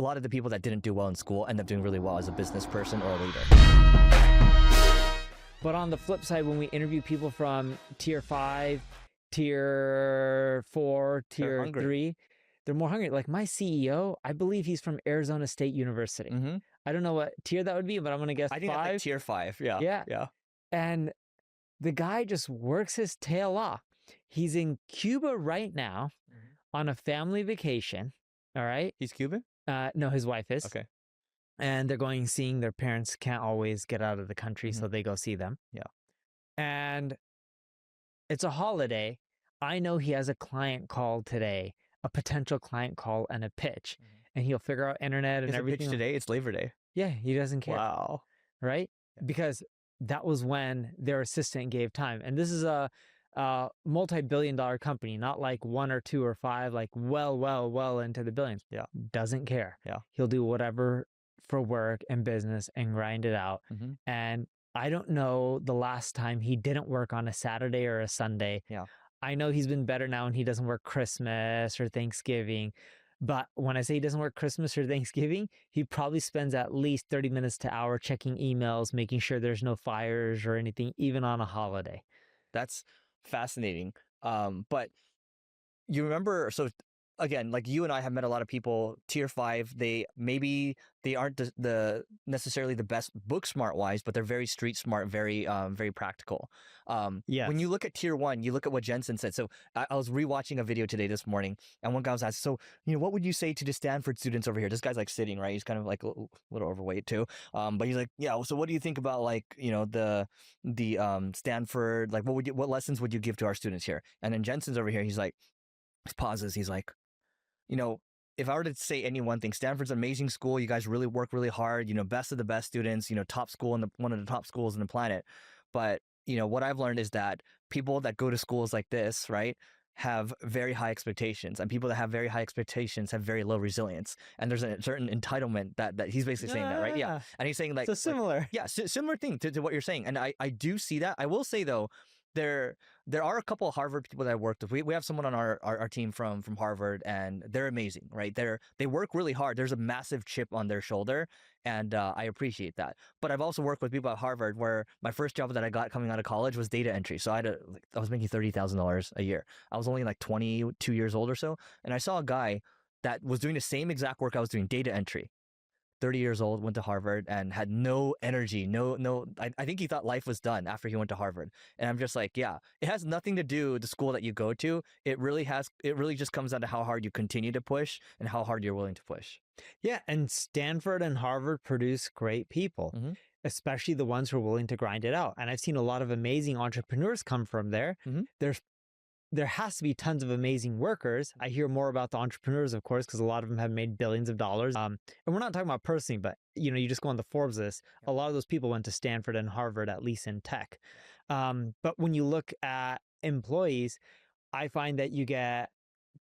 a lot of the people that didn't do well in school end up doing really well as a business person or a leader. But on the flip side, when we interview people from tier 5, tier 4, tier 3, they're more hungry. Like my CEO, I believe he's from Arizona State University. I don't know what tier that would be, but I'm going to guess 5. I think that's like tier 5. Yeah. And the guy just works his tail off. He's in Cuba right now on a family vacation. All right. He's Cuban? No, his wife is. Okay. And they're going seeing their parents can't always get out of the country, so they go see them. Yeah. And it's a holiday. I know he has a client call today, a potential client call and a pitch. And he'll figure out internet and everything. Pitch today? It's Labor Day. Yeah, he doesn't care. Wow. Right? Yeah. Because that was when their assistant gave time. And this is a multi-billion-dollar company, not like 1 or 2 or 5, like well into the billions. Yeah. Doesn't care. Yeah. He'll do whatever for work and business and grind it out. And I don't know the last time he didn't work on a Saturday or a Sunday. Yeah. I know he's been better now and he doesn't work Christmas or Thanksgiving. But when I say he doesn't work Christmas or Thanksgiving, he probably spends at least 30 minutes to an hour checking emails, making sure there's no fires or anything, even on a holiday. That's fascinating. But you remember, so again, like you and I have met a lot of people, tier 5, they aren't the necessarily the best book smart wise, but they're very street smart, very practical. Yes. When you look at tier 1, you look at what Jensen said. So I was rewatching a video today this morning, and one guy was asked, so, what would you say to the Stanford students over here? This guy's like sitting, right? He's kind of like a little overweight too. But he's like, yeah, so what do you think about like, the Stanford, like what lessons would you give to our students here? And then Jensen's over here, he's like, he pauses, he's like, if I were to say any one thing, Stanford's an amazing school. You guys really work really hard, best of the best students, top school in one of the top schools in the planet. But, what I've learned is that people that go to schools like this, right, have very high expectations, and people that have very high expectations have very low resilience. And there's a certain entitlement that he's basically saying that, right? Yeah. And he's saying like, so similar. Similar thing to what you're saying. And I do see that. I will say though, there are a couple of Harvard people that I worked with. We have someone on our team from Harvard, and they're amazing, right? They work really hard. There's a massive chip on their shoulder, and I appreciate that. But I've also worked with people at Harvard where my first job that I got coming out of college was data entry. So I was making $30,000 a year. I was only like 22 years old or so, and I saw a guy that was doing the same exact work I was doing, data entry. 30 years old, went to Harvard, and had no energy, I think he thought life was done after he went to Harvard. And I'm just like, yeah, it has nothing to do with the school that you go to. It really just comes down to how hard you continue to push and how hard you're willing to push. Yeah, and Stanford and Harvard produce great people, especially the ones who are willing to grind it out. And I've seen a lot of amazing entrepreneurs come from there. There has to be tons of amazing workers. I hear more about the entrepreneurs, of course, because a lot of them have made billions of dollars. And we're not talking about personally, but you just go on the Forbes list. A lot of those people went to Stanford and Harvard, at least in tech. But when you look at employees, I find that you get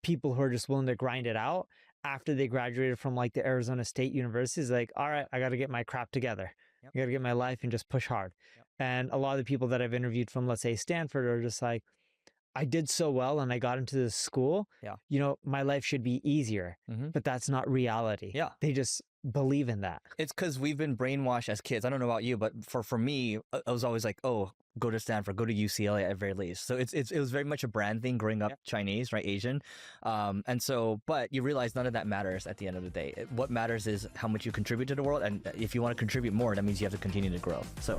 people who are just willing to grind it out after they graduated from like the Arizona State University. Is like, all right, I got to get my crap together. I got to get my life and just push hard. And a lot of the people that I've interviewed from, let's say, Stanford are just like, I did so well and I got into this school, my life should be easier, but that's not reality. Yeah. They just believe in that. It's because we've been brainwashed as kids. I don't know about you, but for me, I was always like, oh, go to Stanford, go to UCLA at very least. So it was very much a brand thing growing up Chinese, right? Asian. But you realize none of that matters at the end of the day. What matters is how much you contribute to the world. And if you want to contribute more, that means you have to continue to grow. So